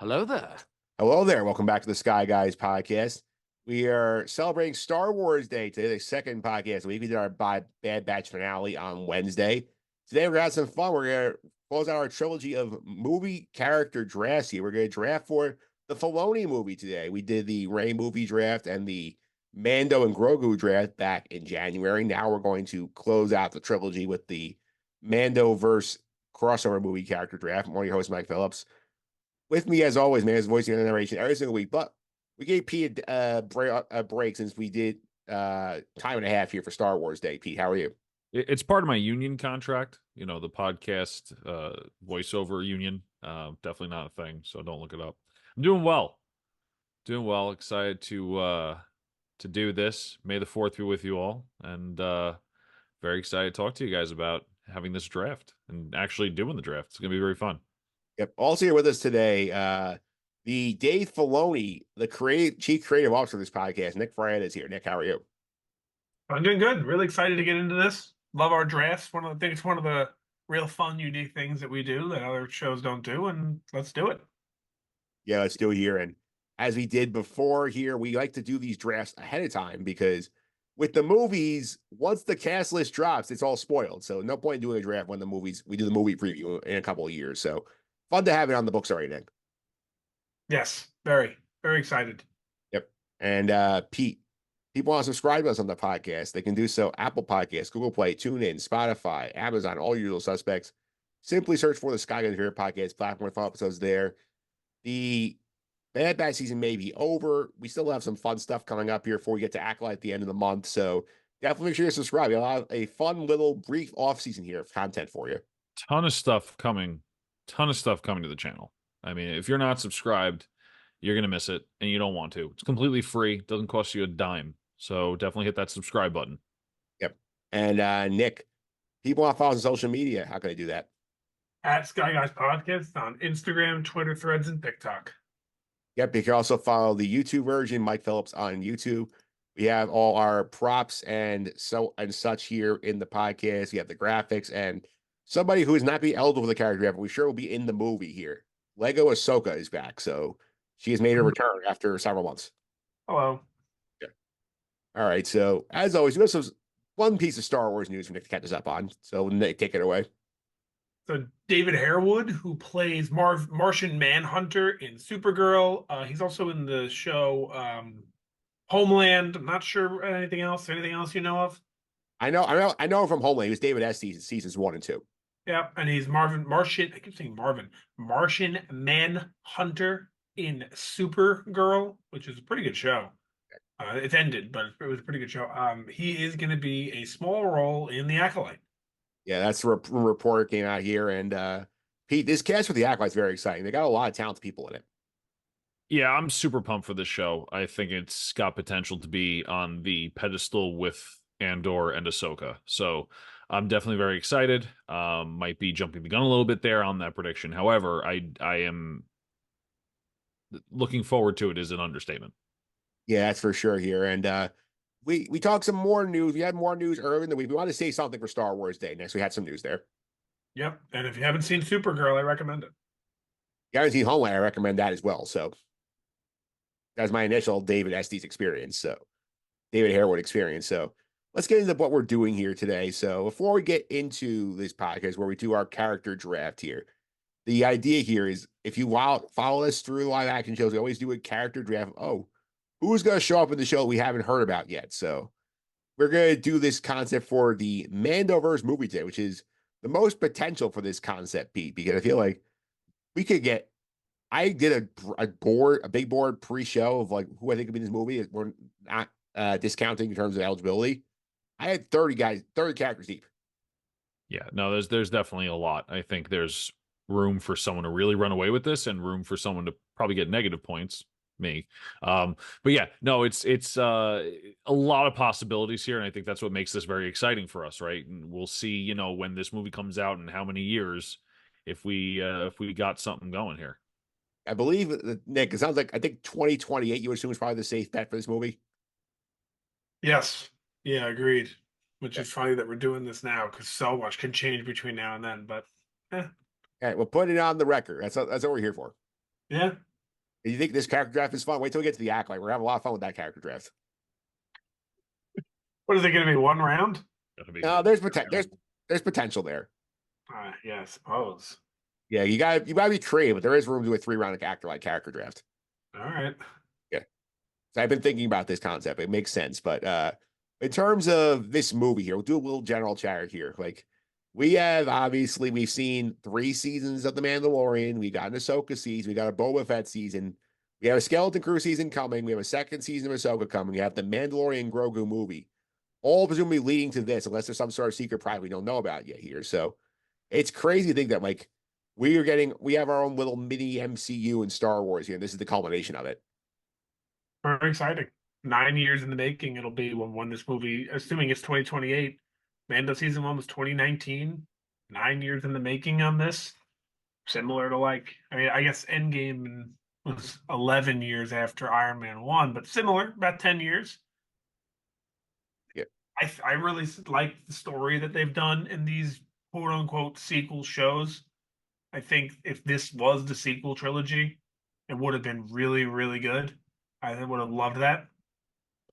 Hello there. Hello there. Welcome back to the Sky Guys podcast. We are celebrating Star Wars Day today, the second podcast of the week. We did our Bad Batch finale on Wednesday. Today we're going to have some fun. We're going to close out our trilogy of movie character drafts here. We're going to draft for the Filoni movie today. We did the Rey movie draft and the Mando and Grogu draft back in January. Now we're going to close out the trilogy with the Mandoverse crossover movie character draft. I'm one of your hosts, Mike Phillips. With me, as always, man, is voicing the narration every single week. But we gave Pete a break since we did time and a half here for Star Wars Day. Pete, how are you? It's part of my union contract, the podcast voiceover union. Definitely not a thing, so don't look it up. I'm doing well. Doing well. Excited to do this. May the 4th be with you all. And very excited to talk to you guys about having this draft and actually doing the draft. It's going to be very fun. Yep. Also here with us today, the Dave Filoni, the chief creative officer of this podcast, Nick Fraietta is here. Nick, how are you? I'm doing good. Really excited to get into this. Love our drafts. I think it's one of the real fun, unique things that we do that other shows don't do, and let's do it. Yeah, let's do it here. And as we did before here, we like to do these drafts ahead of time because with the movies, once the cast list drops, it's all spoiled. So no point in doing a draft when we do the movie preview in a couple of years. So fun to have it on the books already, Nick. Yes, very, very excited. Yep. And Pete, people want to subscribe to us on the podcast. They can do so Apple Podcasts, Google Play, TuneIn, Spotify, Amazon, all your usual suspects. Simply search for the Sky Guys Favorite Podcast platform with episodes there. The Bad Batch season may be over. We still have some fun stuff coming up here before we get to Acolyte at the end of the month. So definitely make sure you subscribe. We'll have a fun little brief off season here of content for you. Ton of stuff coming to the channel. I mean, if you're not subscribed, you're going to miss it, and you don't want to. It's completely free. It doesn't cost you a dime. So definitely hit that subscribe button. Yep. And Nick, people want to follow us on social media. How can they do that? At Sky Guys Podcast on Instagram, Twitter, Threads, and TikTok. Yep. You can also follow the YouTube version, Mike Phillips on YouTube. We have all our props and such here in the podcast. We have the graphics and somebody who is not be eligible for the character yet, but we sure will be in the movie here. Lego Ahsoka is back, so she has made a return after several months. Hello. Yeah. All right. So as always, we have one piece of Star Wars news for Nick to catch us up on. So Nick, take it away. So David Harewood, who plays Martian Manhunter in Supergirl, he's also in the show Homeland. I'm not sure anything else. Anything else you know of? I know him from Homeland. He was David S. seasons 1 and 2. Yeah, and he's Martian. I keep saying Martian Manhunter in Supergirl, which is a pretty good show. It's ended, but it was a pretty good show. He is going to be a small role in The Acolyte. Yeah, that's a report came out here. And Pete, this cast for The Acolyte is very exciting. They got a lot of talented people in it. Yeah, I'm super pumped for this show. I think it's got potential to be on the pedestal with Andor and Ahsoka. So I'm definitely very excited. Might be jumping the gun a little bit there on that prediction. However, I am looking forward to it is an understatement. Yeah, that's for sure here. And we talked some more news. We had more news earlier in the week. We want to say something for Star Wars Day next. We had some news there. Yep, and if you haven't seen Supergirl, I recommend it. If you haven't seen Homeland, I recommend that as well. So that's my initial David Estes experience. So David Harewood experience. So let's get into what we're doing here today. So before we get into this podcast where we do our character draft here, the idea here is if you follow us through live action shows, we always do a character draft. Oh, who's going to show up in the show we haven't heard about yet? So we're going to do this concept for the Mandoverse movie today, which is the most potential for this concept, Pete, because I feel like we could get, I did a big board pre-show of like who I think could be in this movie. We're not discounting in terms of eligibility. I had 30 characters deep. Yeah, no, there's definitely a lot. I think there's room for someone to really run away with this and room for someone to probably get negative points, me. But yeah, no, it's a lot of possibilities here, and I think that's what makes this very exciting for us, right? And we'll see, when this movie comes out in how many years if we got something going here. I believe, Nick, it sounds like I think 2028 you assume is probably the safe bet for this movie. Yes. Yeah, agreed. Which is funny that we're doing this now because so much can change between now and then. But All right, we'll put it on the record. That's what we're here for. yeah, You think this character draft is fun? Wait till we get to the Acolyte. We're having a lot of fun with that character draft. What is it going to be? One round? Gonna be No, there's potential there. Yeah, I suppose. Yeah, you gotta be creative, but there is room to do a 3 round character draft. All right. Yeah. So I've been thinking about this concept. It makes sense. But in terms of this movie here, we'll do a little general chat here. Like we've seen 3 seasons of The Mandalorian. We got an Ahsoka season. We got a Boba Fett season. We have a Skeleton Crew season coming. We have a 2nd season of Ahsoka coming. We have the Mandalorian Grogu movie, all presumably leading to this, unless there's some sort of secret project we don't know about yet here. So it's crazy to think that like we have our own little mini MCU in Star Wars here, and this is the culmination of it. Very exciting. 9 years in the making. It'll be when this movie, assuming it's 2028. Mando season 1 was 2019. 9 years in the making on this. Similar to I guess Endgame was 11 years after Iron Man 1, but similar, about 10 years. Yeah. I really like the story that they've done in these quote unquote sequel shows. I think if this was the sequel trilogy, it would have been really, really good. I would have loved that.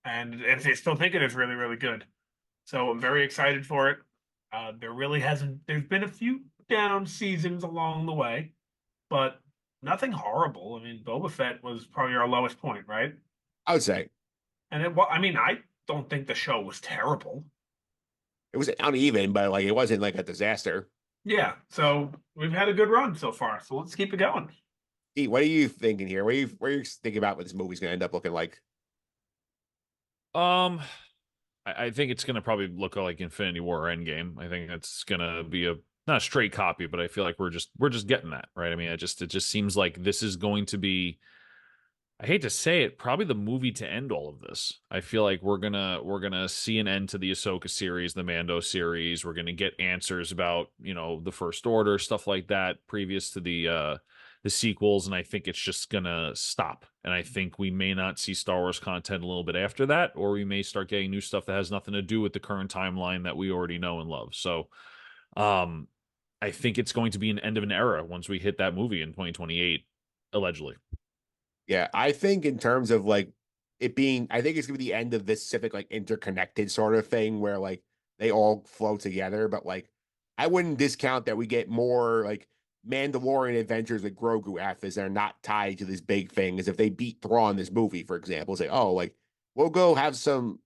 And if they still think it is really, really good. So I'm very excited for it. There's been a few down seasons along the way, but nothing horrible. I mean, Boba Fett was probably our lowest point, right? I would say And I don't think the show was terrible. it was uneven, but like it wasn't like a disaster. Yeah. So we've had a good run so far. So let's keep it going. Pete, what are you thinking here? What are you thinking about what this movie's gonna end up looking like? I think it's gonna probably look like Infinity War or Endgame. I think it's gonna be a not a straight copy, but I feel like we're just getting that, right? I mean, it just seems like this is going to be, I hate to say it, probably the movie to end all of this. I feel like we're gonna see an end to the Ahsoka series, the Mando series. We're gonna get answers about, the First Order, stuff like that, previous to the sequels, and I think it's just gonna stop. And I think we may not see Star Wars content a little bit after that, or we may start getting new stuff that has nothing to do with the current timeline that we already know and love. So, I think it's going to be an end of an era once we hit that movie in 2028, allegedly. Yeah, I think in terms of like it being, I think it's gonna be the end of this specific like interconnected sort of thing where like they all flow together. But like I wouldn't discount that we get more like Mandalorian adventures with Grogu after this that are not tied to this big thing. As if they beat Thrawn in this movie, for example, say, oh, like we'll go have some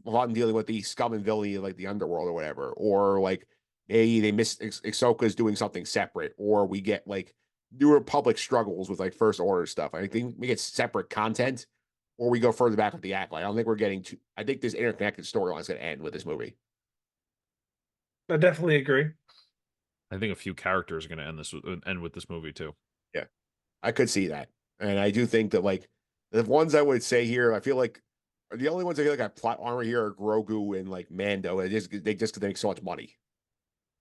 fun dealing with the scum and villainy of like the underworld or whatever, or like maybe they miss Ahsoka's doing something separate, or we get like New Republic struggles with like First Order stuff. I think we get separate content, or we go further back with the Acolyte. I don't think we're getting to. I think this interconnected storyline is going to end with this movie. I definitely agree. I think a few characters are going to end with this movie too. Yeah, I could see that, and I do think that like the ones I would say here, I feel like the only ones I feel like have plot armor here are Grogu and like Mando. They just make so much money.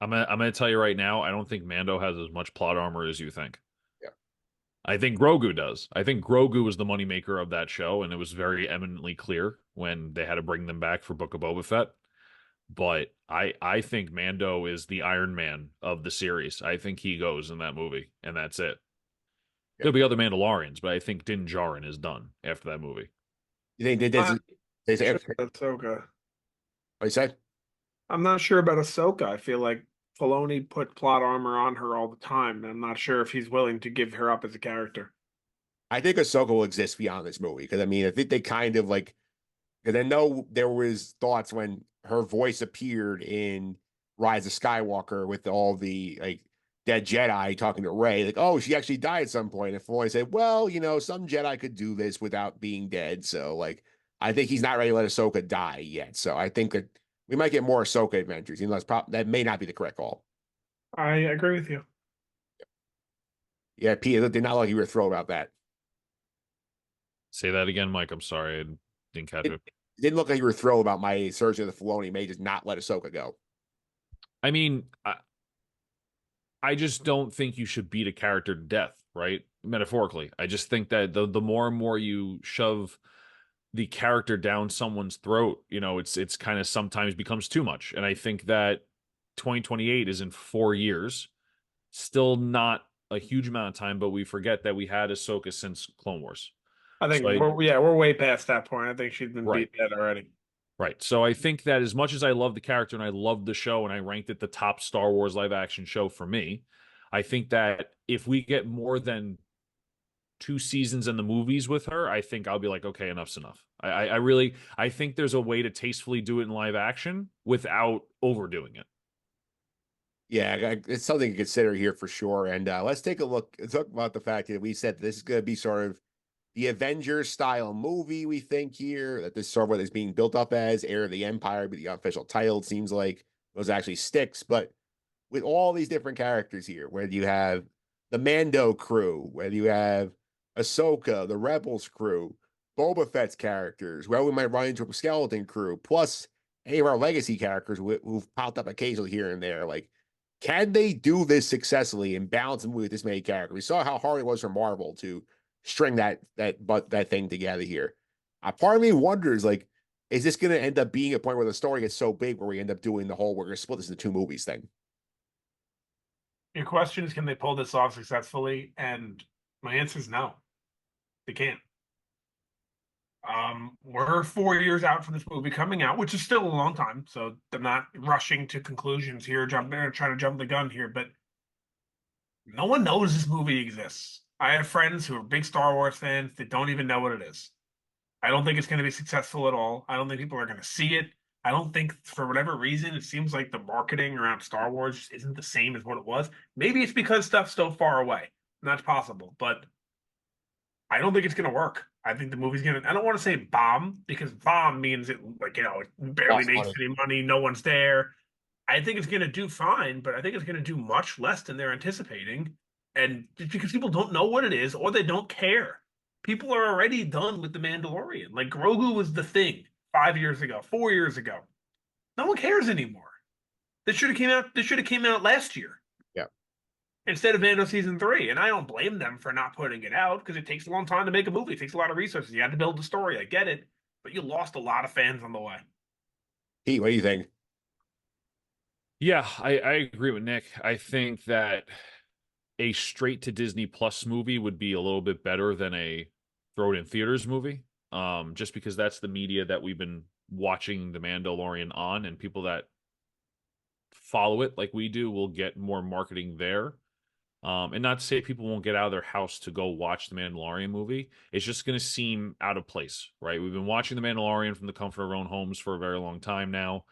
I'm gonna tell you right now, I don't think Mando has as much plot armor as you think. Yeah. I think Grogu does. I think Grogu was the moneymaker of that show, and it was very eminently clear when they had to bring them back for Book of Boba Fett. But I think Mando is the Iron Man of the series. I think he goes in that movie, and that's it. Yeah. There'll be other Mandalorians, but I think Din Djarin is done after that movie. You think they say Ahsoka. what you said? I'm not sure about Ahsoka. I feel like Filoni put plot armor on her all the time, and I'm not sure if he's willing to give her up as a character. I think Ahsoka will exist beyond this movie because I mean I think they kind of like because I know there was thoughts when her voice appeared in Rise of Skywalker with all the like dead Jedi talking to Rey, like, oh, she actually died at some point. And Filoni said, well, some Jedi could do this without being dead. So like I think he's not ready to let Ahsoka die yet. So I think that we might get more Ahsoka adventures, that may not be the correct call. I agree with you. Yeah, Pete, did not like you were thrilled about that. Say that again, Mike. I'm sorry, I didn't catch it. It didn't look like you were thrilled about my assertion that Filoni may just not let Ahsoka go. I mean, I just don't think you should beat a character to death, right? Metaphorically. I just think that the more and more you shove the character down someone's throat, it's kind of sometimes becomes too much. And I think that 2028 is in 4 years, still not a huge amount of time, but we forget that we had Ahsoka since Clone Wars. I think So we're way past that point. I think she's been right. beat dead already. Right. So I think that as much as I love the character and I love the show and I ranked it the top Star Wars live action show for me, I think that if we get more than 2 seasons in the movies with her, I think I'll be like, okay, enough's enough. I really I think there's a way to tastefully do it in live action without overdoing it. Yeah, it's something to consider here for sure. And let's take a look. Talk about the fact that we said this is going to be sort of the Avengers style movie. We think here that this is sort of what is being built up as Heir of the Empire, but the unofficial title it seems like those actually sticks. But with all these different characters here, whether you have the Mando crew, whether you have Ahsoka, the Rebels crew, Boba Fett's characters, where we might run into a skeleton crew, plus any of our legacy characters who've popped up occasionally here and there, like. Can they do this successfully and balance the movie with this many characters? We saw how hard it was for Marvel to string that thing together here. Part of me wonders, like, is this going to end up being a point where the story gets so big where we end up doing the whole we're going to split this into 2 movies thing? Your question is, can they pull this off successfully? And my answer is no, they can't. We're 4 years out from this movie coming out, which is still a long time. So I'm not rushing to conclusions here, trying to jump the gun here, but no one knows this movie exists. I have friends who are big Star Wars fans that don't even know what it is. I don't think it's going to be successful at all. I don't think people are going to see it. I don't think, for whatever reason, it seems like the marketing around Star Wars just isn't the same as what it was. Maybe it's because stuff's so far away. That's possible, but I don't think it's going to work. I think the movie's going to, I don't want to say bomb, because bomb means it, like, it barely Lost makes money. any money. No one's there. I think it's going to do fine, but I think it's going to do much less than they're anticipating. And just because people don't know what it is or they don't care. People are already done with The Mandalorian. Like, Grogu was the thing 5 years ago, 4 years ago. No one cares anymore. This should have came out last year. Yeah. Instead of Mando season 3. And I don't blame them for not putting it out, because it takes a long time to make a movie. It takes a lot of resources. You have to build the story. I get it. But you lost a lot of fans on the way. Pete, what do you think? Yeah, I agree with Nick. I think that a straight to Disney Plus movie would be a little bit better than a throw it in theaters movie. Just because that's the media that we've been watching The Mandalorian on, and people that follow it like we do will get more marketing there. And not to say people won't get out of their house to go watch the Mandalorian movie. It's just going to seem out of place, right? We've been watching the Mandalorian from the comfort of our own homes for a very long time now.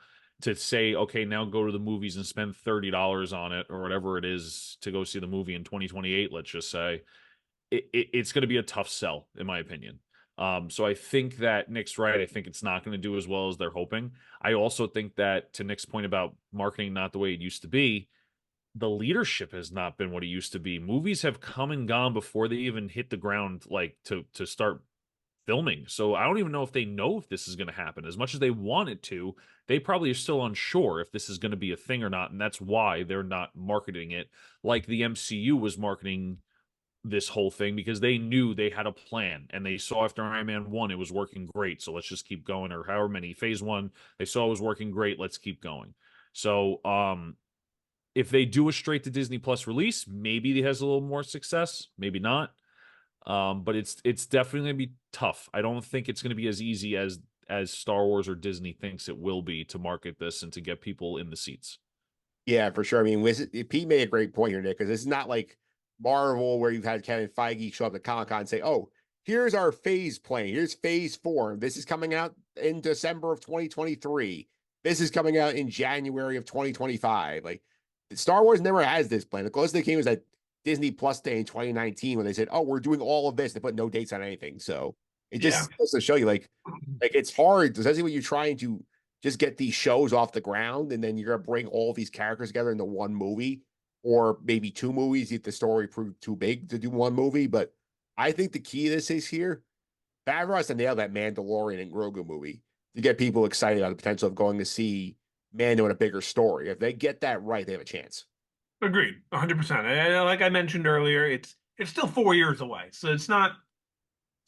To say, okay, now go to the movies and spend $30 on it or whatever it is to go see the movie in 2028, let's just say, it's going to be a tough sell, in my opinion. So I think that Nick's right. I think it's not going to do as well as they're hoping. I also think that, to Nick's point about marketing not the way it used to be, the leadership has not been what it used to be. Movies have come and gone before they even hit the ground, like to start filming. So I don't even know if they know if this is going to happen. As much as they want it to, they probably are still unsure if this is going to be a thing or not. And that's why they're not marketing it like the MCU was marketing this whole thing, because they knew they had a plan and they saw after Iron Man 1 it was working great, so let's just keep going. Or however many, phase 1 they saw it was working great, let's keep going. So if they do a straight to Disney Plus release, maybe it has a little more success, maybe not. But it's definitely going to be tough. I don't think it's going to be as easy as Star Wars or Disney thinks it will be to market this and to get people in the seats. Yeah, for sure. I mean, Pete made a great point here, Nick, because it's not like Marvel where you've had Kevin Feige show up at Comic-Con and say, oh, here's our phase plan. Here's phase 4. This is coming out in December of 2023. This is coming out in January of 2025. Like, Star Wars never has this plan. The closest they came was that Disney Plus Day in 2019 when they said, oh, we're doing all of this. They put no dates on anything. So it just goes to show you, like it's hard, especially when you're trying to just get these shows off the ground, and then you're going to bring all these characters together into one movie, or maybe 2 movies if the story proved too big to do one movie. But I think the key to this is here, Favreau has to nail that Mandalorian and Grogu movie to get people excited about the potential of going to see Mando in a bigger story. If they get that right, they have a chance. Agreed, 100%. And like I mentioned earlier, it's still 4 years away, so it's not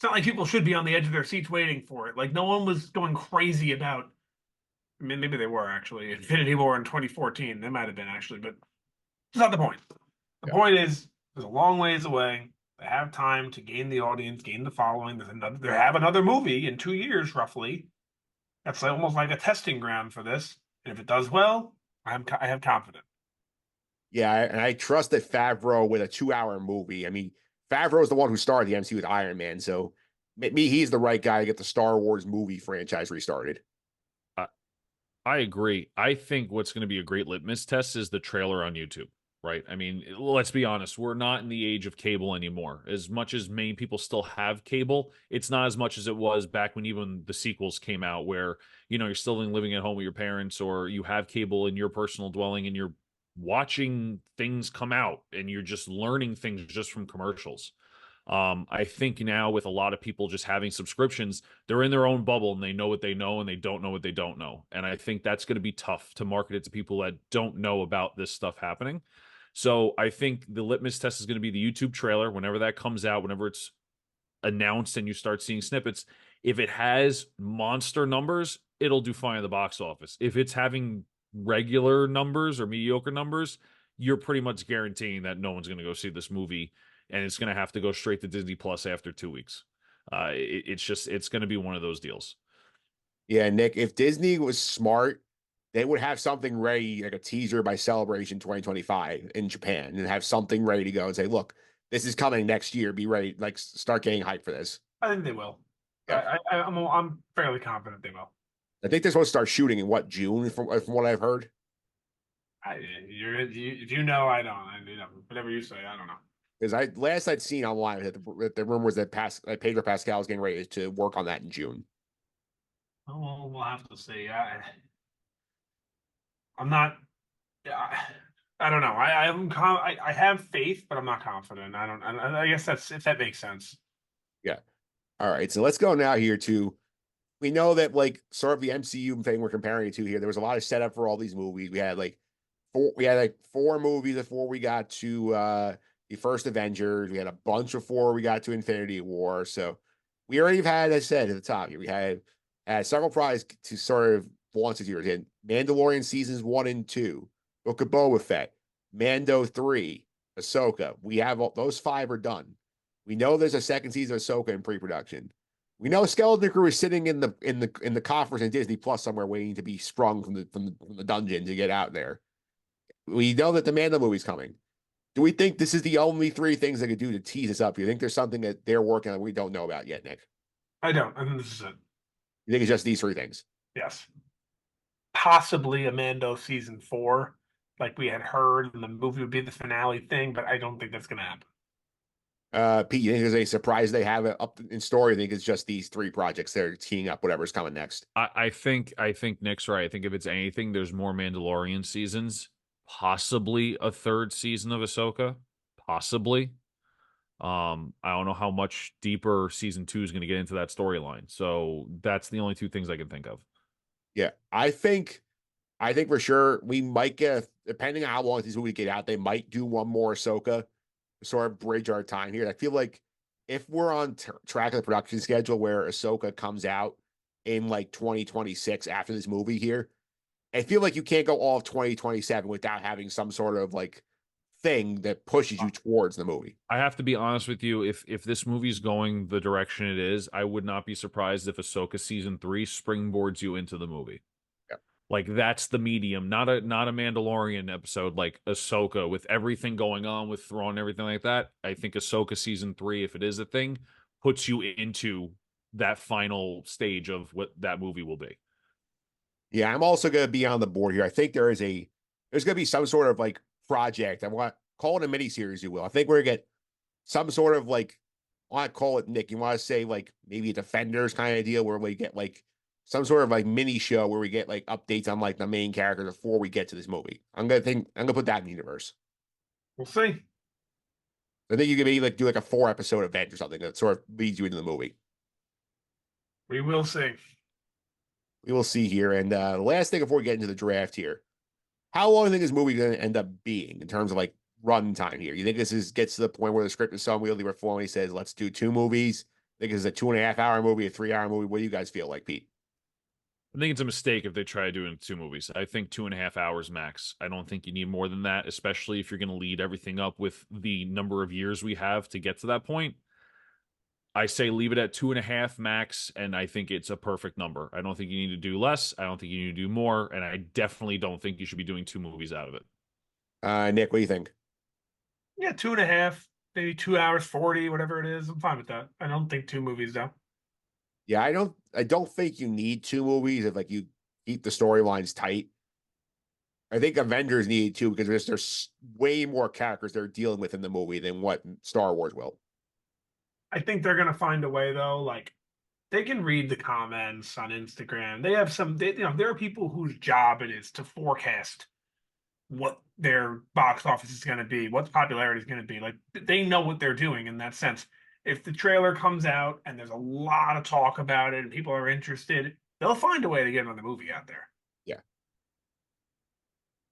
like people should be on the edge of their seats waiting for it. Like, no one was going crazy about. I mean, maybe they were actually. Infinity War in 2014, they might have been actually, but it's not the point. The point is, is a long ways away. They have time to gain the audience, gain the following. They have another movie in 2 years, roughly. That's like, almost like a testing ground for this. And if it does well, I have confidence. Yeah, and I trust that Favreau with a 2 hour movie. I mean, Favreau is the one who started the MCU with Iron Man, so me, he's the right guy to get the Star Wars movie franchise restarted. I, I agree. I think what's going to be a great litmus test is the trailer on YouTube, right? I mean, let's be honest, we're not in the age of cable anymore. As much as many people still have cable, it's not as much as it was back when even the sequels came out, where, you're still living at home with your parents, or you have cable in your personal dwelling and you're watching things come out and you're just learning things just from commercials. I think now with a lot of people just having subscriptions, they're in their own bubble and they know what they know and they don't know what they don't know. And I think that's going to be tough to market it to people that don't know about this stuff happening. So I think the litmus test is going to be the YouTube trailer whenever that comes out, whenever it's announced and you start seeing snippets. If it has monster numbers, it'll do fine at the box office. If it's having regular numbers or mediocre numbers, you're pretty much guaranteeing that no one's going to go see this movie, and it's going to have to go straight to Disney Plus after 2 weeks. It's going to be one of those deals. Yeah, Nick, if Disney was smart, they would have something ready, like a teaser by Celebration 2025 in Japan, and have something ready to go and say, look, this is coming next year. Be ready, like start getting hyped for this. I think they will. Yeah. I'm fairly confident they will. I think they're supposed to start shooting in what, June, from what I've heard. If you know, I don't. Whatever you say, I don't know. Because last I'd seen online that the rumors that Pedro Pascal is getting ready to work on that in June. Oh, we'll have to see. I'm not. I don't know. I have faith, but I'm not confident. I don't. I guess that's if that makes sense. Yeah. All right. So let's go now here to. We know that like sort of the MCU thing we're comparing it to here. There was a lot of setup for all these movies. We had like four movies before we got to the first Avengers. We had a bunch before we got to Infinity War. So we already have had, as I said at the top here, we had several prizes to sort of launch this year. We had Mandalorian seasons 1 and 2, Book of Boba Fett, Mando 3, Ahsoka. We have those 5 are done. We know there's a second season of Ahsoka in pre-production. We know Skeleton Crew is sitting in the coffers in Disney Plus somewhere, waiting to be sprung from the dungeon to get out there. We know that the Mando movie's coming. Do we think this is the only 3 things they could do to tease us up? You think there's something that they're working on we don't know about yet, Nick? I don't. I think this is it. You think it's just these 3 things? Yes. Possibly a Mando season 4, like we had heard, and the movie would be the finale thing, but I don't think that's going to happen. Pete, you think there's a surprise they have up in story? I think it's just these 3 projects they're teeing up whatever's coming next. I think Nick's right. I think if it's anything, there's more Mandalorian seasons, possibly a 3rd season of Ahsoka, possibly. I don't know how much deeper season 2 is going to get into that storyline. So that's the only 2 things I can think of. Yeah, I think for sure we might get, depending on how long these movies get out, they might do one more Ahsoka to sort of bridge our time here. I feel like if we're on track of the production schedule where Ahsoka comes out in like 2026 after this movie here, I feel like you can't go all of 2027 without having some sort of like thing that pushes you towards the movie. I have to be honest with you. If this movie's going the direction it is, I would not be surprised if Ahsoka season 3 springboards you into the movie. Yeah. Like that's the medium, not a Mandalorian episode like Ahsoka with everything going on with Thrawn and everything like that. I think Ahsoka season 3, if it is a thing, puts you into that final stage of what that movie will be. Yeah, I'm also going to be on the board here. I think there's going to be some sort of like project. I want call it a mini series, you will. I think we're gonna get some sort of like, I want to call it, Nick, you want to say like maybe a Defenders kind of deal where we get like some sort of like mini show where we get like updates on like the main characters before we get to this movie. I'm gonna put that in the universe. We'll see. I think you could maybe like do like a 4-episode event or something that sort of leads you into the movie. We will see. We will see here. And the last thing before we get into the draft here, how long do you think this movie is going to end up being in terms of like run time here? You think this gets to the point where the script is so unwieldy where Filoni says, let's do 2 movies? I think it's a 2.5-hour movie, a 3-hour movie. What do you guys feel like, Pete? I think it's a mistake if they try doing 2 movies. I think 2.5 hours max. I don't think you need more than that, especially if you're going to lead everything up with the number of years we have to get to that point. I say leave it at 2.5 max, and I think it's a perfect number. I don't think you need to do less. I don't think you need to do more, and I definitely don't think you should be doing 2 movies out of it. Nick, what do you think? Yeah, 2.5, maybe 2 hours 40, whatever it is. I'm fine with that. I don't think 2 movies though. Yeah, I don't think you need 2 movies if like you keep the storylines tight. I think Avengers need 2 because there's way more characters they're dealing with in the movie than what Star Wars will. I think they're gonna find a way though. Like they can read the comments on Instagram. They have there are people whose job it is to forecast what their box office is going to be, what the popularity is going to be. Like they know what they're doing in that sense. If the trailer comes out and there's a lot of talk about it and people are interested, they'll find a way to get another movie out there. Yeah.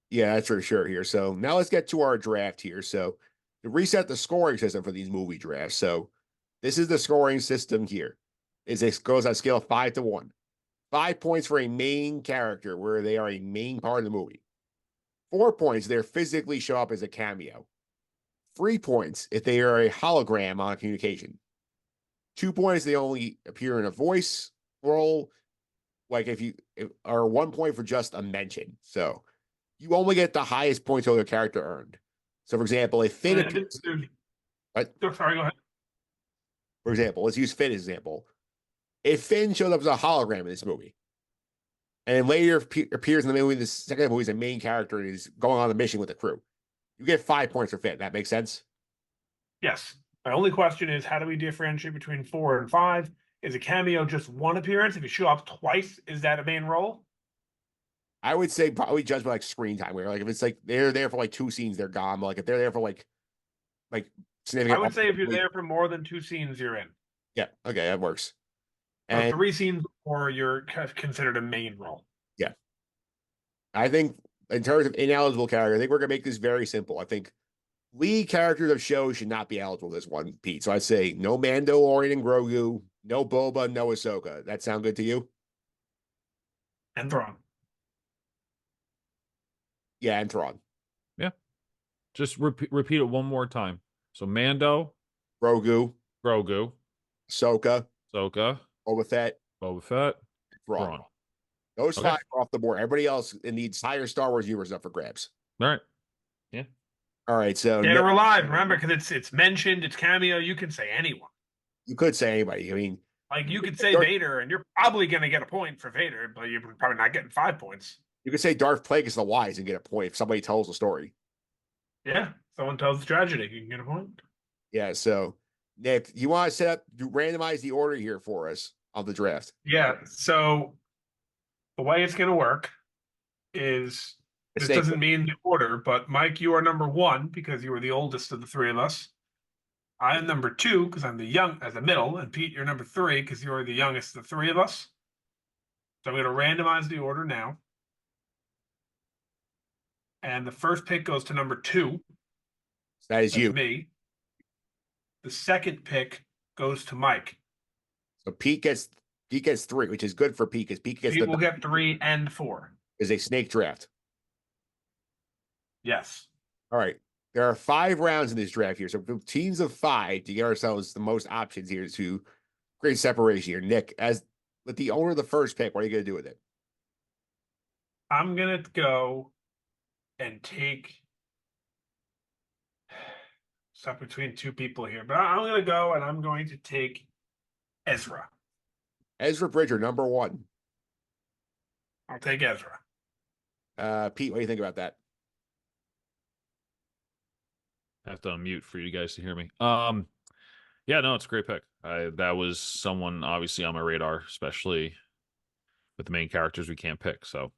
Yeah, that's for sure here. So now let's get to our draft here. So to reset the scoring system for these movie drafts. So this is the scoring system here. It goes on a scale of 5 to 1. 5 points for a main character where they are a main part of the movie. 4 points, they physically show up as a cameo. 3 points if they are a hologram on communication. 2 points, they only appear in a voice role. Like or 1 point for just a mention. So you only get the highest points of the character earned. So, for example, if Finn appears, Sorry, go ahead. For example, let's use Finn as an example. If Finn shows up as a hologram in this movie, and then later appears in the movie, the second movie is a main character and is going on a mission with the crew, you get 5 points for Finn. That makes sense? Yes. My only question is, how do we differentiate between 4 and 5? Is a cameo just one appearance? If you show up twice, is that a main role? I would say probably judged by like screen time, where like if it's like they're there for like 2 scenes, they're gone. Like if they're there for like significant, I would say if you're there for more than 2 scenes, you're in. Yeah, okay, that works. And 3 scenes or you're considered a main role. Yeah. I think in terms of ineligible character, I think we're gonna make this very simple. I think lead characters of shows should not be eligible this one, Pete. So I'd say no Mandalorian and Grogu, no Boba, no Ahsoka. That sound good to you? And Thrawn. Yeah, and Thrawn. Yeah. Just repeat it one more time. So Mando, Grogu, Ahsoka, Boba Fett, Thrawn. Thrawn. Those 5 are off the board. Everybody else in the entire Star Wars universe is up for grabs. All right. Yeah. All right. So Dead or alive, remember, because it's mentioned, it's cameo. You can say anyone. You could say anybody. I mean, like you could say Vader, and you're probably going to get a point for Vader, but you're probably not getting 5 points. You could say Darth Plagueis the Wise and get a point if somebody tells the story. Yeah, someone tells the tragedy, you can get a point. Yeah. So Nick, you want to randomize the order here for us of the draft? Yeah. So the way it's going to work is this doesn't mean the order, but Mike, you are number 1 because you are the oldest of the 3 of us. I am number 2 because I'm the middle, and Pete, you're number 3 because you are the youngest of the 3 of us. So I'm going to randomize the order now. And the first pick goes to number 2. That is you. Me. The second pick goes to Mike. So Pete gets 3, which is good for Pete because Pete will get 3 and 4. Is a snake draft. Yes. All right. There are 5 rounds in this draft here. So teams of 5 to get ourselves the most options here to create separation here. Nick, as with the owner of the first pick, what are you going to do with it? I'm going to go and take stuff between 2 people here, but I'm going to go and I'm going to take Ezra. Ezra Bridger, number 1. I'll take Ezra. Pete, what do you think about that? I have to unmute for you guys to hear me. Yeah, no, it's a great pick. That was someone obviously on my radar, especially with the main characters we can't pick. So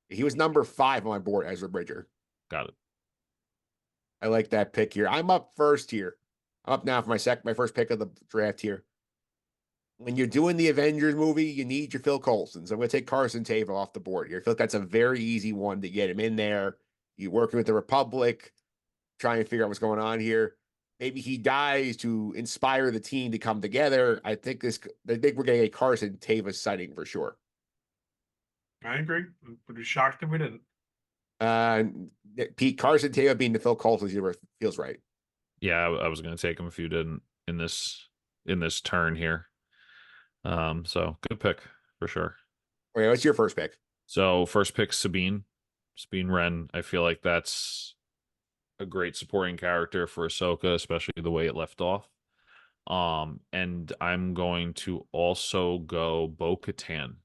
he was number 5 on my board, Ezra Bridger. Got it. I like that pick here. I'm up first here. I'm up now for my first pick of the draft here. When you're doing the Avengers movie, you need your Phil Coulson. So I'm going to take Carson Tava off the board here. I feel like that's a very easy one to get him in there. You working with the Republic, trying to figure out what's going on here. Maybe he dies to inspire the team to come together. I think we're getting a Carson Tava sighting for sure. I agree. I'm pretty shocked if we didn't. Uh, Pete Carson Teo being the Phil Coulson universe feels right. Yeah, I was going to take him if you didn't in this turn here. So good pick for sure. Okay, what's your first pick? So first pick Sabine Wren. I feel like that's a great supporting character for Ahsoka, especially the way it left off. And I'm going to also go Bo-Katan.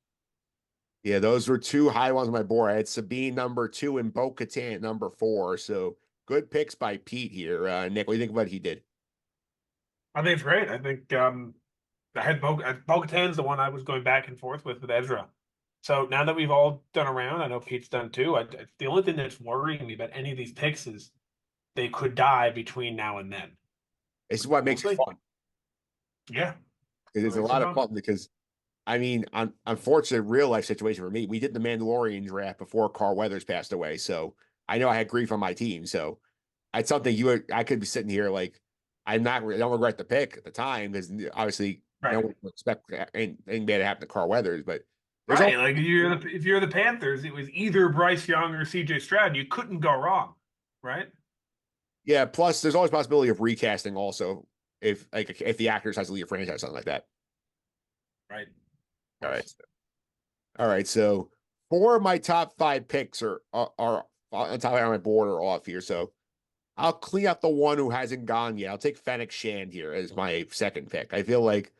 Yeah, those were two high ones on my board. I had Sabine number 2 and Bo-Katan number 4. So good picks by Pete here. Nick, what do you think about what he did? I think it's great. I think I had Bo-Katan's the one I was going back and forth with Ezra. So now that we've all done a round, I know Pete's done too. The only thing that's worrying me about any of these picks is they could die between now and then. This is what makes it Mostly. fun. Yeah. It's a lot of fun because, I mean, unfortunate real life situation for me. We did the Mandalorian draft before Carl Weathers passed away. So I know I had grief on my team. So it's something I could be sitting here like, I don't regret the pick at the time because obviously Right. no one would expect anything bad to happen to Carl Weathers. But right. Like if you're the Panthers, it was either Bryce Young or CJ Stroud. You couldn't go wrong. Right. Yeah, plus there's always possibility of recasting also if the actors has to leave a franchise, something like that. Right. All right. All right. So 4 of my top 5 picks are on the top of my board are off here. So I'll clean up the one who hasn't gone yet. I'll take Fennec Shand here as my second pick. I feel like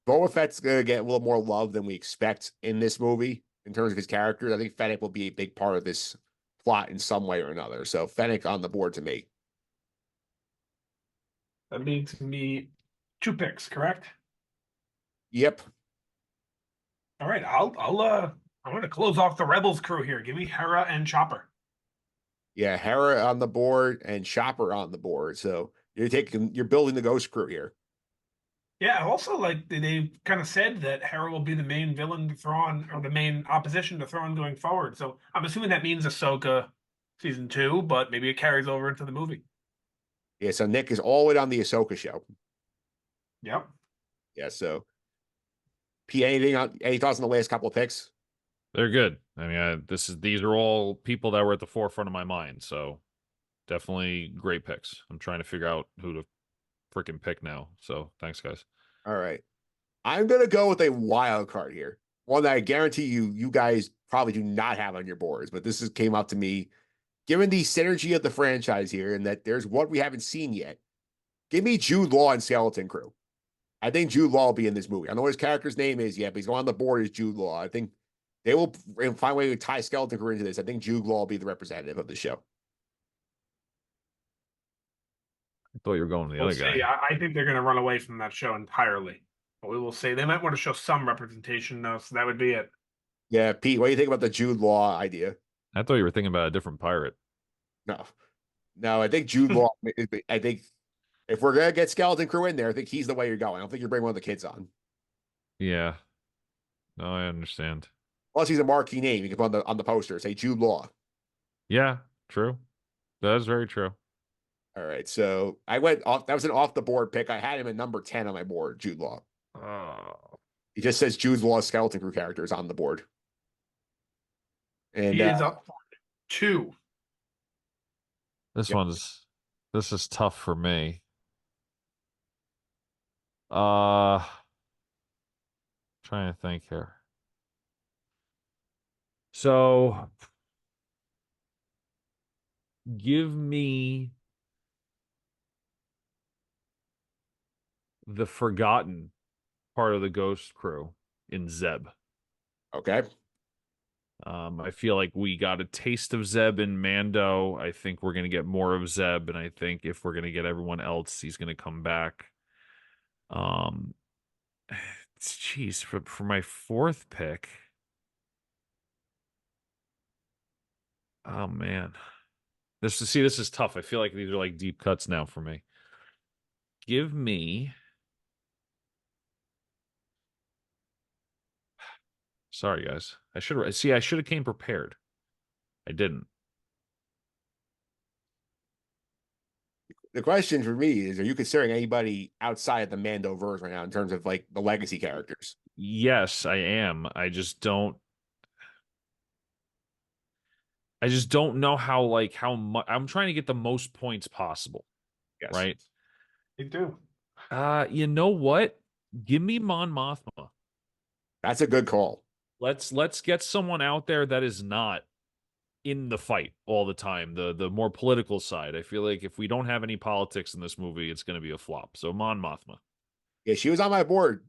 Boba Fett's gonna get a little more love than we expect in this movie in terms of his characters. I think Fennec will be a big part of this plot in some way or another. So Fennec on the board to me. That means me 2 picks, correct? Yep. All right. I'm gonna close off the Rebels crew here. Give me Hera and Chopper. Yeah, Hera on the board and Chopper on the board. So you're building the Ghost Crew here. Yeah, also like they kind of said that Hera will be the main villain to Thrawn or the main opposition to Thrawn going forward. So I'm assuming that means Ahsoka season 2, but maybe it carries over into the movie. Yeah, so Nick is all in on the Ahsoka show. Yep. Yeah, so P, any thoughts on the last couple of picks? They're good. I mean, these are all people that were at the forefront of my mind. So definitely great picks. I'm trying to figure out who to freaking pick now. So thanks, guys. All right. I'm gonna go with a wild card here. One that I guarantee you guys probably do not have on your boards, but came up to me. Given the synergy of the franchise here and that there's what we haven't seen yet, give me Jude Law and Skeleton Crew. I think Jude Law will be in this movie. I don't know what his character's name is yet, but he's going on the board as Jude Law. I think they will find a way to tie Skeleton Crew into this. I think Jude Law will be the representative of the show. I thought you were going to the other guy. I think they're going to run away from that show entirely. But we will see. They might want to show some representation, though, so that would be it. Yeah, Pete, what do you think about the Jude Law idea? I thought you were thinking about a different pirate. No, I think Jude Law. I think if we're gonna get Skeleton Crew in there, I think he's the way you're going. I don't think you're bringing one of the kids on. Yeah. No, I understand. Plus, he's a marquee name. You can put on the poster say Jude Law. Yeah, true. That is very true. All right, so I went off. That was an off the board pick. I had him at number 10 on my board. Jude Law. Oh. He just says Jude Law Skeleton Crew characters on the board. And he is up for 2. This is tough for me. Trying to think here. So give me the forgotten part of the Ghost Crew in Zeb. Okay. I feel like we got a taste of Zeb in Mando. I think we're going to get more of Zeb, and I think if we're going to get everyone else, he's going to come back. Jeez, for my 4th pick. Oh man, this is tough. I feel like these are like deep cuts now for me. Give me. Sorry, guys. I should have came prepared. I didn't. The question for me is, are you considering anybody outside of the Mandoverse right now in terms of like the legacy characters? Yes, I am. I just don't. I just don't know how much I'm trying to get the most points possible, Yes. right? Me too. You know what? Give me Mon Mothma. That's a good call. Let's get someone out there that is not in the fight all the time, the more political side. I feel like if we don't have any politics in this movie, it's going to be a flop. So Mon Mothma. Yeah, she was on my board.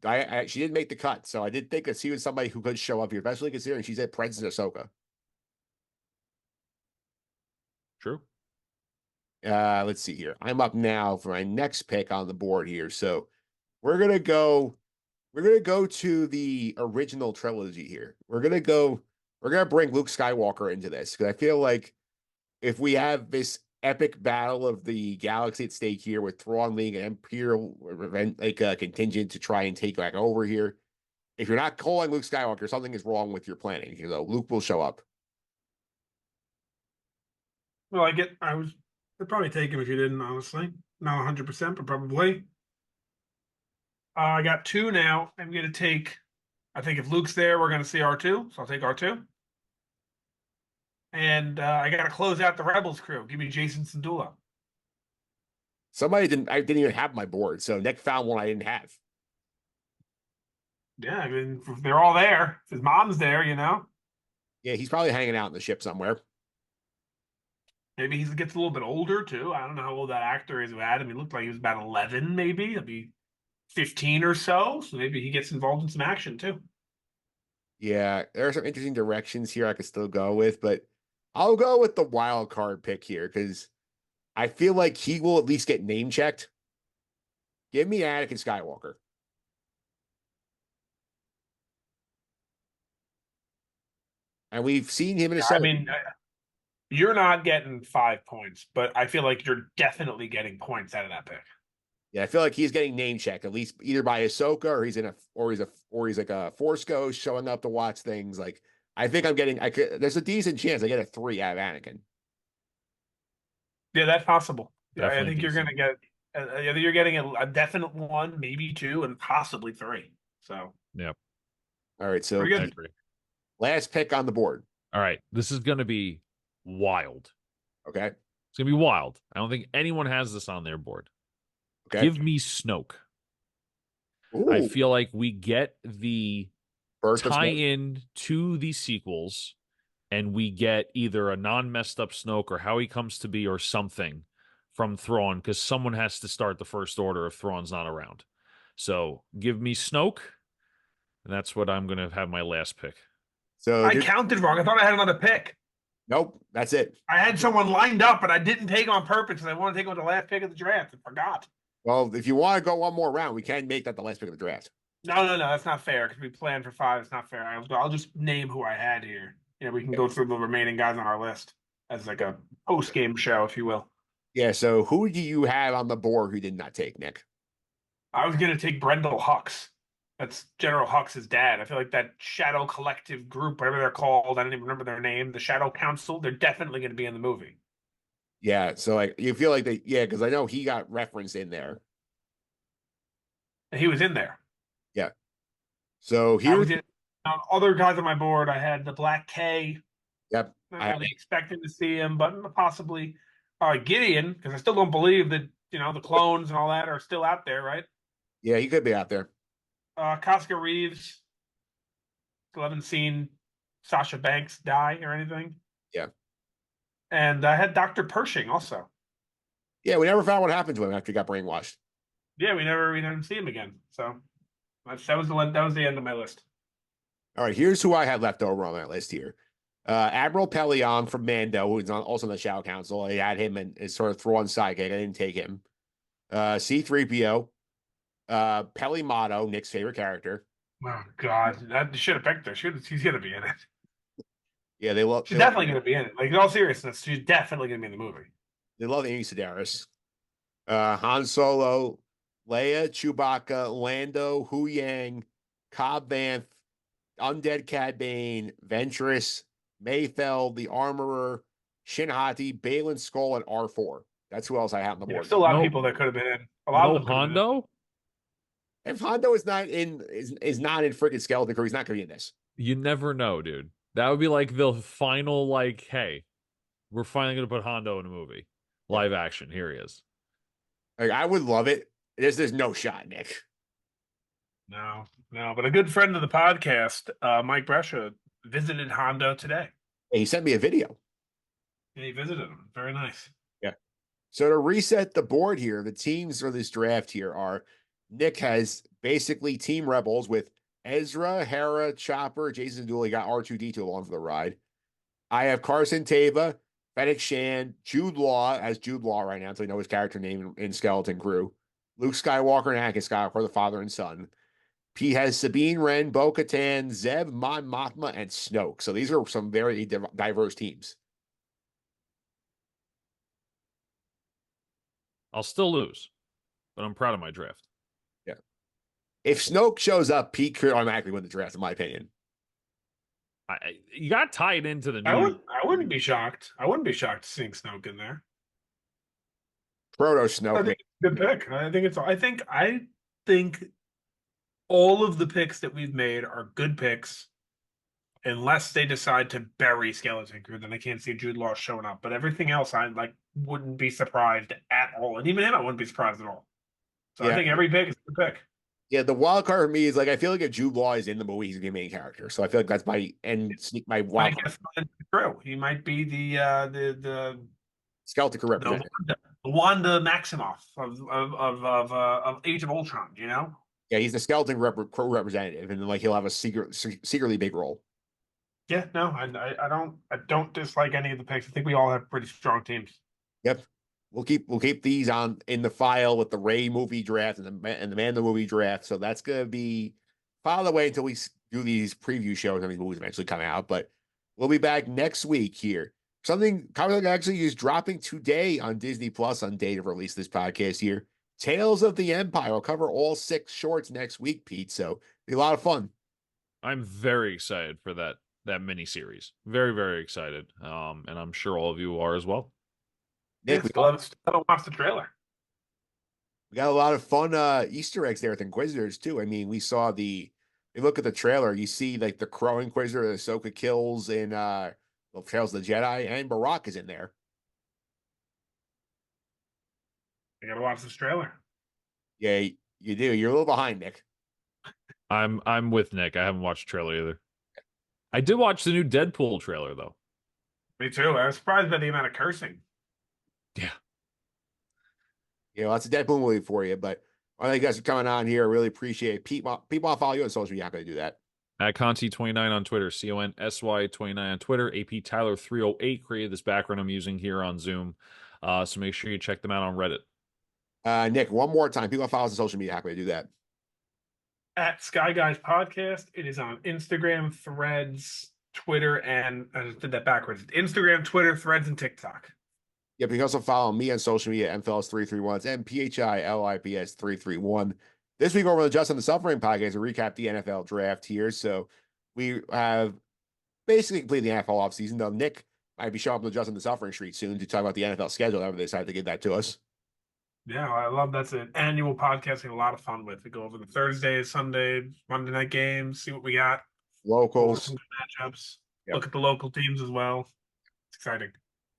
She didn't make the cut, so I did think that she was somebody who could show up here, especially considering she's at Princess Ahsoka. True. Let's see here. I'm up now for my next pick on the board here. So we're gonna go. We're gonna go to the original trilogy here. We're gonna bring Luke Skywalker into this because I feel like if we have this epic battle of the galaxy at stake here with Thrawn leading an Imperial event, like a contingent to try and take back over here. If you're not calling Luke Skywalker, something is wrong with your planning. You know, Luke will show up. Well, I'd probably take him if you didn't, honestly. Not 100%, but probably. I got 2 now. I'm going to take, I think if Luke's there, we're going to see R2. So I'll take R2. And I got to close out the Rebels crew. Give me Jason Sandula. I didn't even have my board. So Nick found one I didn't have. Yeah, I mean, if they're all there. If his mom's there, Yeah, he's probably hanging out in the ship somewhere. Maybe he gets a little bit older too. I don't know how old that actor is who had him. He looked like he was about 11, maybe. He'll be 15 or so. So maybe he gets involved in some action too. Yeah, there are some interesting directions here I could still go with, but I'll go with the wild card pick here because I feel like he will at least get name checked. Give me Anakin Skywalker. And we've seen him in a I mean, you're not getting 5 points, but I feel like you're definitely getting points out of that pick. Yeah, I feel like he's getting name checked at least either by Ahsoka or he's like a Force Ghost showing up to watch things. Like I think there's a decent chance I get a 3 out of Anakin. Yeah, that's possible. Yeah, I Definitely think you're going to decent. get either you're getting a definite 1, maybe 2, and possibly 3. So Yep. All right, so pretty I good. agree. last pick on the board. All right. This is going to be wild. Okay. It's going to be wild. I don't think anyone has this on their board. Okay. Give me Snoke. Ooh, I feel like we get the birth of Snoke. tie-in to the sequels, and we get either a non-messed up Snoke or how he comes to be or something from Thrawn, because someone has to start the First Order if Thrawn's not around. So give me Snoke, and that's what I'm going to have my last pick. So I counted wrong. I thought I had another pick. nope, that's it. I had someone lined up, but I didn't take on purpose because I wanted to take on the last pick of the draft. I forgot. Well, if you want to go one more round, we can make that the last pick of the draft. No, that's not fair because we planned for 5. It's not fair. I'll just name who I had here. We can go through the remaining guys on our list as like a post-game show, if you will. Yeah, so who do you have on the board who did not take, Nick? I was going to take Brendel Hux. That's General Hux's dad. I feel like that Shadow Collective group, whatever they're called, I don't even remember their name, the Shadow Council, they're definitely going to be in the movie. Yeah, so like you feel like because I know he got referenced in there. And he was in there. Yeah. So here, other guys on my board, I had the Black K. Yep. Not really expecting to see him, but possibly Gideon, because I still don't believe that the clones and all that are still out there, right? Yeah, he could be out there. Casca Reeves. Still haven't seen Sasha Banks die or anything. Yeah. And I had Dr. Pershing also. Yeah, we never found what happened to him after he got brainwashed. Yeah, we didn't see him again. So that was the end of my list. All right, here's who I had left over on my list here. Admiral Pelion from Mando, who's also on the Shadow Council. I had him as sort of Thrawn sidekick. I didn't take him. C-3PO. Peli Motto, Nick's favorite character. Oh God, that should have picked her. She's gonna be in it. Yeah, they love. She's definitely gonna be in it. Like in all seriousness, she's definitely gonna be in the movie. They love Amy Sedaris. Han Solo, Leia, Chewbacca, Lando, Hu Yang, Cobb Vanth, Undead Cad Bane, Ventress, Mayfeld, the Armorer, Shin Hati, Balin Skull, and R4. That's who else I have on the board. Still a lot of people that could have been in. A lot of them Hondo? If Hondo is not in freaking Skeleton Crew, he's not going to be in this. You never know, dude. That would be like the final, hey, We're finally going to put Hondo in a movie, live action. Here he is. Like, I would love it. There's no shot, Nick. No, no, but a good friend of the podcast, Mike Brescia, visited Hondo today. Hey, he sent me a video. Yeah, he visited him. Very nice. Yeah. So to reset the board here, the teams for this draft here are Nick has basically Team Rebels with Ezra, Hera, Chopper, Jason Dooley got R2D2 along for the ride. I have Carson Tava, Fennec Shan, Jude Law as Jude Law right now, until you know his character name in Skeleton Crew. Luke Skywalker and Anakin Skywalker, the father and son. He has Sabine Wren, Bo Katan, Zeb, Mon Mothma, and Snoke. So these are some very diverse teams. I'll still lose, but I'm proud of my draft. Yeah. If Snoke shows up, Pete could automatically win the draft, in my opinion. You got tied into the new. I wouldn't be shocked. I wouldn't be shocked seeing Snoke in there. Proto Snoke. I think it's a good pick. I think all of the picks that we've made are good picks, unless they decide to bury Skeleton Crew. Then I can't see Jude Law showing up. But everything else, I wouldn't be surprised at all, and even him, I wouldn't be surprised at all. So I think every pick is a good pick. Yeah, the wild card for me is like I feel like if Jude Law is in the movie, he's gonna be a main character. So I feel like that's my wild card. True. He might be the Skeleton Crew representative. The Wanda Maximoff of Age of Ultron. You know. Yeah, he's the Skeleton Crew representative, and then like he'll have a secretly big role. Yeah, no, I don't dislike any of the picks. I think we all have pretty strong teams. Yep. We'll keep these on in the file with the Ray movie draft and the Mando movie draft. So that's gonna be filed away until we do these preview shows and these movies eventually come out. But we'll be back next week here. Something Comic actually is dropping today on Disney Plus on date of release this podcast here. Tales of the Empire. I'll cover all 6 shorts next week, Pete. So it'll be a lot of fun. I'm very excited for that mini series. Very, very excited. And I'm sure all of you are as well. Nick, I haven't watched the trailer. We got a lot of fun Easter eggs there with Inquisitors too. I mean, we saw you look at the trailer, you see like the Crow Inquisitor that Ahsoka kills in Tales of the Jedi, and Barack is in there. I gotta watch this trailer. Yeah, you do. You're a little behind, Nick. I'm with Nick. I haven't watched the trailer either. I did watch the new Deadpool trailer though. Me too. I was surprised by the amount of cursing. Yeah. Yeah, well, that's a Deadpool movie for you. But I thank you guys for coming on here. I really appreciate it. People I'll follow you on social media. How can I do that? At Consi29 on Twitter, CONSY29 on Twitter. AP Tyler 308 created this background I'm using here on Zoom. So make sure you check them out on Reddit. Nick, one more time. People follow us on social media. How can I do that? At Sky Guys Podcast. It is on Instagram, Threads, Twitter, and I just did that backwards. Instagram, Twitter, Threads, and TikTok. Yep, you can also follow me on social media, MPhillips331. It's MPHILIPS331. This week over on the Just on the Suffering podcast, we recap the NFL draft here. So we have basically completed the NFL offseason, though Nick might be showing up on the Just on the Suffering street soon to talk about the NFL schedule, however they decide to get that to us. Yeah, I love that's an annual podcast. We have a lot of fun with. We go over the Thursdays, Sunday, Monday night games, see what we got. Locals. Matchups. Yep. Look at the local teams as well. It's exciting.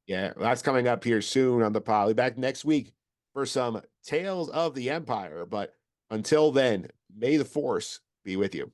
Yeah, that's coming up here soon on the pod. We'll be back next week for some Tales of the Empire. But until then, may the Force be with you.